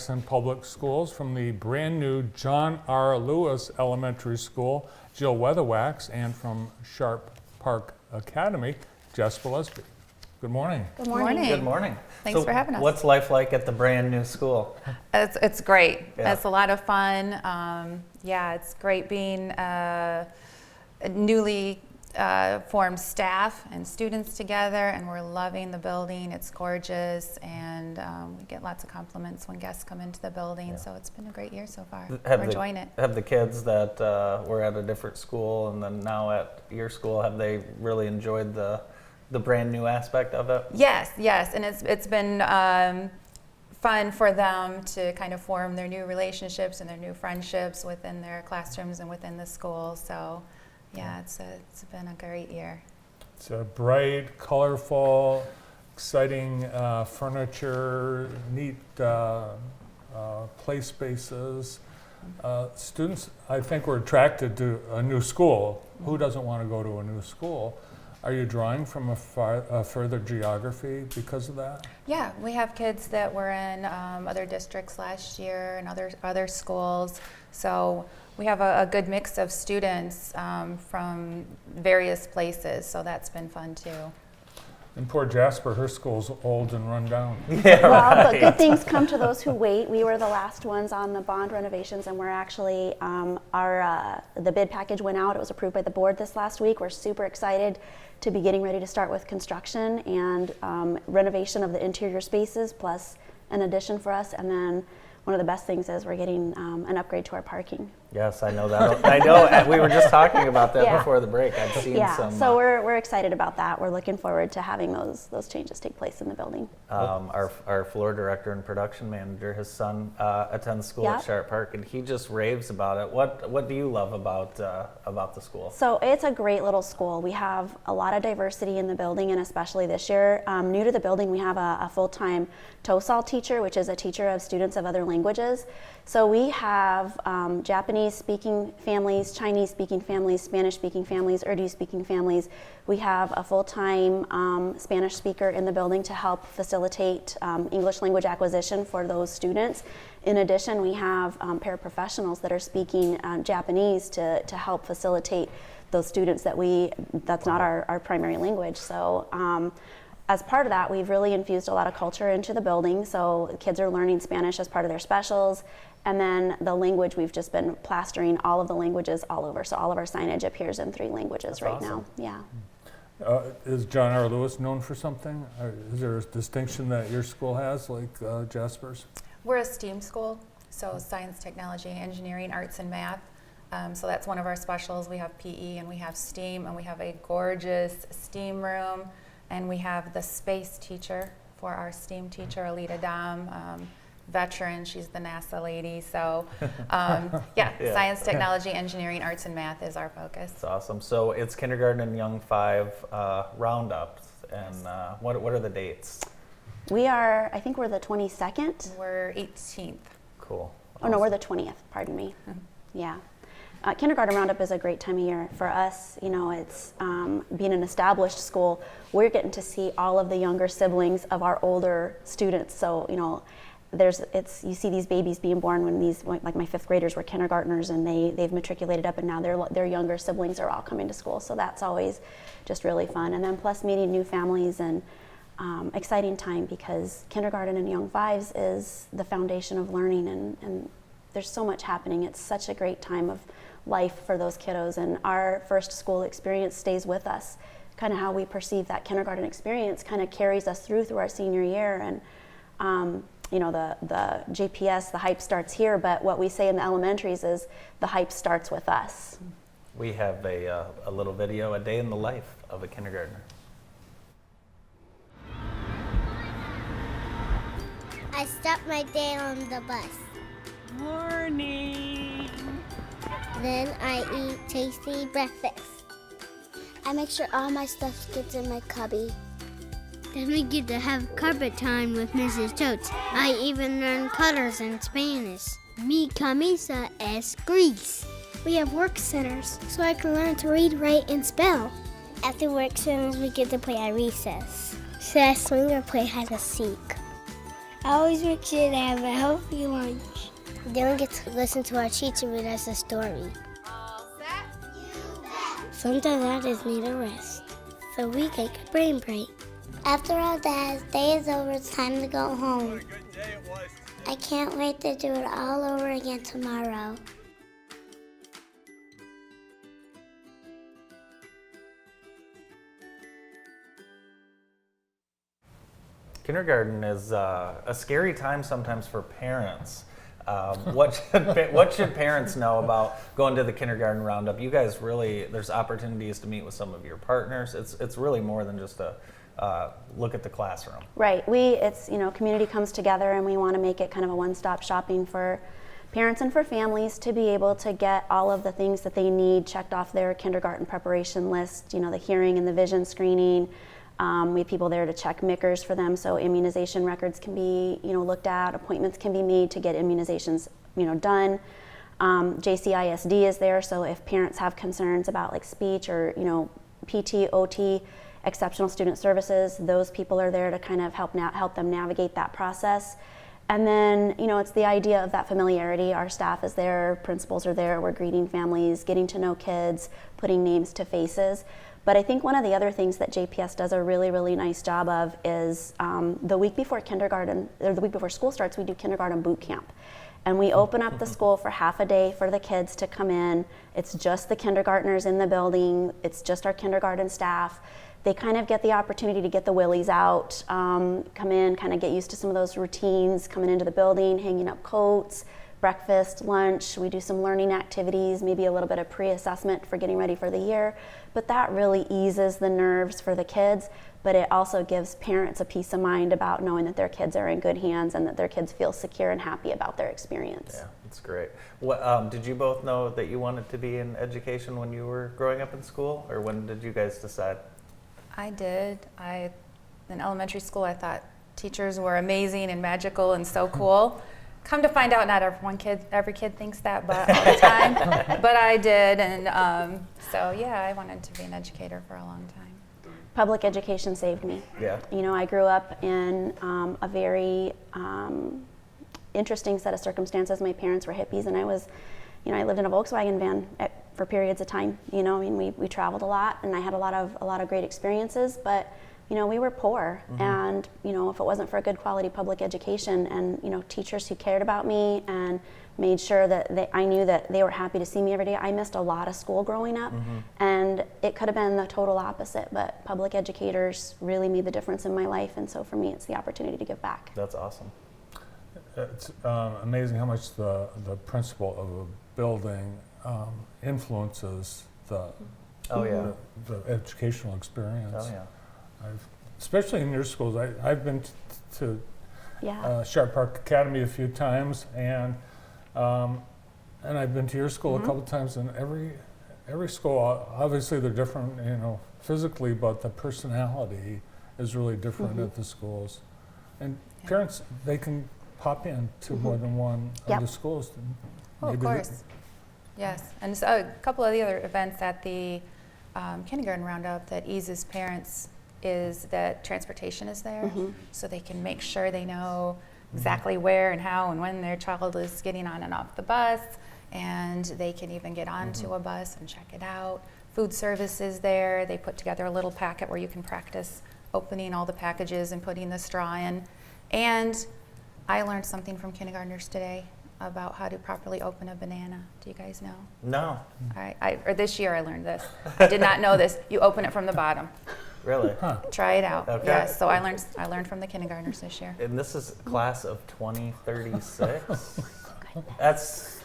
Jackson Public Schools. From the brand new John R. Lewis Elementary School, Jill Weatherwax, and from Sharp Park Academy, Jasper Lusby. Good morning. Good morning. Good morning. Thanks for having us. What's life like at the brand new school? It's great. Yeah. It's a lot of fun. It's great being a newly formed staff and students together, and we're loving the building. It's gorgeous, and we get lots of compliments when guests come into the building. So it's been a great year so far. We're enjoying it. Have the kids that were at a different school and then now at your school, have they really enjoyed the brand new aspect of it? Yes, and it's been fun for them to kind of form their new relationships and their new friendships within their classrooms and within the school. So, yeah, it's been a great year. It's a bright, colorful, exciting furniture, neat play spaces. Students, I think, were attracted to a new school. Who doesn't want to go to a new school? Are you drawing from a further geography because of that? Yeah, we have kids that were in other districts last year and other schools. So we have a good mix of students from various places. So that's been fun too. And poor Jasper, her school's old and run down. Yeah, well, right. but good things come to those who wait. We were the last ones on the bond renovations, and we're actually, the bid package went out. It was approved by the board this last week. We're super excited to be getting ready to start with construction and renovation of the interior spaces, plus an addition for us. And then one of the best things is we're getting an upgrade to our parking. Yes, I know that. I know, and we were just talking about that Yeah. before the break. I've seen some. So we're excited about that. We're looking forward to having those changes take place in the building. Our floor director and production manager, his son attends school at Sharp Park, and he just raves about it. What do you love about the school? So it's a great little school. We have a lot of diversity in the building, and especially this year. New to the building, we have a full-time TOESOL teacher, which is a teacher of students of other languages. So we have Japanese-speaking families, Chinese-speaking families, Spanish-speaking families, Urdu-speaking families. We have a full-time Spanish speaker in the building to help facilitate English language acquisition for those students. In addition, we have paraprofessionals that are speaking Japanese to help facilitate those students that's not our primary language. So as part of that, we've really infused a lot of culture into the building. So kids are learning Spanish as part of their specials. And then the language, we've just been plastering all of the languages all over. So all of our signage appears in 3 languages right now. Yeah. Is John R. Lewis known for something? Is there a distinction that your school has, like Jasper's? We're a STEAM school, so science, technology, engineering, arts, and math. So that's one of our specials. We have PE and we have STEAM, and we have a gorgeous STEAM room, and we have the space teacher for our STEAM teacher, Alita Dom. Veteran, she's the NASA lady. So science, technology, engineering, arts, and math is our focus. That's awesome. So it's kindergarten and young 5 roundups, and what are the dates? I think we're the 22nd. We're 18th. Cool. Oh no, we're the 20th, pardon me. Yeah. Kindergarten Roundup is a great time of year for us. You know, it's being an established school, we're getting to see all of the younger siblings of our older students. So, you know, you see these babies being born when like my 5th graders were kindergartners, and they've matriculated up, and now their younger siblings are all coming to school. So that's always just really fun. And then plus meeting new families, and exciting time, because kindergarten and young 5s is the foundation of learning, and there's so much happening. It's such a great time of life for those kiddos, and our first school experience stays with us. Kind of how we perceive that kindergarten experience kind of carries us through our senior year, and you know, the JPS, the hype starts here, but what we say in the elementaries is the hype starts with us. We have a little video, a day in the life of a kindergartner. I start my day on the bus. Morning. Then I eat tasty breakfast. I make sure all my stuff gets in my cubby. Then we get to have carpet time with Mrs. Totes. I even learn colors in Spanish. Mi camisa es gris. We have work centers, so I can learn to read, write, and spell. At the work centers, we get to play at recess. So I swing or play hide and seek. I always make sure to have a healthy lunch. Then we get to listen to our teacher read us a story. Sometimes I just need a rest, so we take a brain break. After our dad's day is over, it's time to go home. I can't wait to do it all over again tomorrow. Kindergarten is a scary time sometimes for parents. What should parents know about going to the kindergarten roundup? You guys really, there's opportunities to meet with some of your partners. It's really more than just a look at the classroom. Right. It's community comes together, and we want to make it kind of a one-stop shopping for parents and for families to be able to get all of the things that they need checked off their kindergarten preparation list. The hearing and the vision screening. We have people there to check MICRs for them, so immunization records can be looked at. Appointments can be made to get immunizations done. JCISD is there, so if parents have concerns about like speech or PT, OT, exceptional student services, those people are there to kind of help them navigate that process. And then it's the idea of that familiarity. Our staff is there, principals are there. We're greeting families, getting to know kids, putting names to faces. But I think one of the other things that JPS does a really, really nice job of is the week before kindergarten, or the week before school starts, we do kindergarten boot camp. And we open up the school for half a day for the kids to come in. It's just the kindergartners in the building. It's just our kindergarten staff. They kind of get the opportunity to get the willies out, come in, kind of get used to some of those routines, coming into the building, hanging up coats, breakfast, lunch. We do some learning activities, maybe a little bit of pre-assessment for getting ready for the year. But that really eases the nerves for the kids, but it also gives parents a peace of mind about knowing that their kids are in good hands and that their kids feel secure and happy about their experience. Yeah, that's great. What, did you both know that you wanted to be in education when you were growing up in school, or when did you guys decide? I did. In elementary school, I thought teachers were amazing and magical and so cool. Come to find out, not every kid thinks that, but all the time. But I did, and so yeah, I wanted to be an educator for a long time. Public education saved me. Yeah. I grew up in a very interesting set of circumstances. My parents were hippies, and I lived in a Volkswagen van for periods of time. We traveled a lot, and I had a lot of great experiences, but we were poor, and if it wasn't for a good quality public education and teachers who cared about me and made sure that I knew that they were happy to see me every day, I missed a lot of school growing up, and it could have been the total opposite, but public educators really made the difference in my life, and so for me it's the opportunity to give back. That's awesome. It's amazing how much the principal of a building influences the educational experience. Oh yeah. Especially in your schools, I've been to Sharp Park Academy a few times, and I've been to your school a couple times. And every school, obviously they're different, physically, but the personality is really different at the schools. And parents, they can pop in to more than one of the schools. Oh, of course. Yes, and so a couple of the other events at the kindergarten roundup that eases parents is that transportation is there, so they can make sure they know exactly where and how and when their child is getting on and off the bus, and they can even get onto a bus and check it out. Food service is there. They put together a little packet where you can practice opening all the packages and putting the straw in. And I learned something from kindergartners today about how to properly open a banana. Do you guys know? No. Or this year I learned this. I did not know this. You open it from the bottom. Really? Huh. Try it out. Okay. Yes. So I learned from the kindergartners this year. And this is class of 2036. That's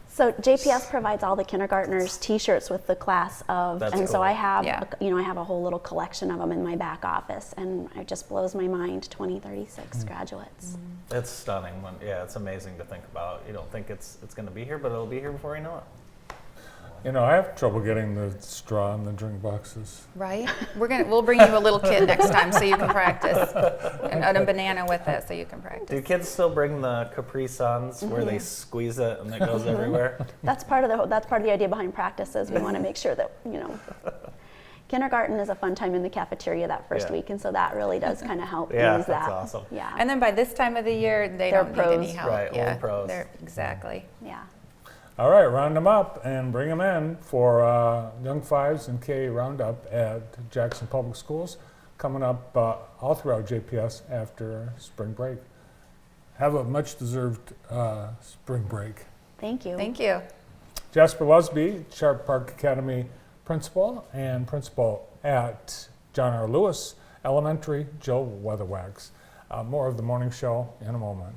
So JPS provides all the kindergartners T-shirts with the class of, That's and so cool. I have, Yeah. I have a whole little collection of them in my back office, and it just blows my mind. 2036 graduates. It's stunning. It's amazing to think about. You don't think it's going to be here, but it'll be here before you know it. I have trouble getting the straw in the drink boxes. Right? We'll bring you a little kit next time so you can practice, and a banana with it so you can practice. Do kids still bring the Capri Suns where they squeeze it and it goes everywhere? That's part of the idea behind practices. We want to make sure that kindergarten is a fun time in the cafeteria that first Yeah. week, and so that really does kind of help Yeah, ease that's that. awesome. Yeah. And then by this time of the year, they They're don't need any pros. help. Right, old Yeah, pros. exactly. Yeah. All right, round them up and bring them in for Young Fives and K Roundup at Jackson Public Schools, coming up all throughout JPS after spring break. Have a much-deserved spring break. Thank you. Thank you. Jasper Lusby, Sharp Park Academy principal and principal at John R. Lewis Elementary, Jill Weatherwax. More of the morning show in a moment.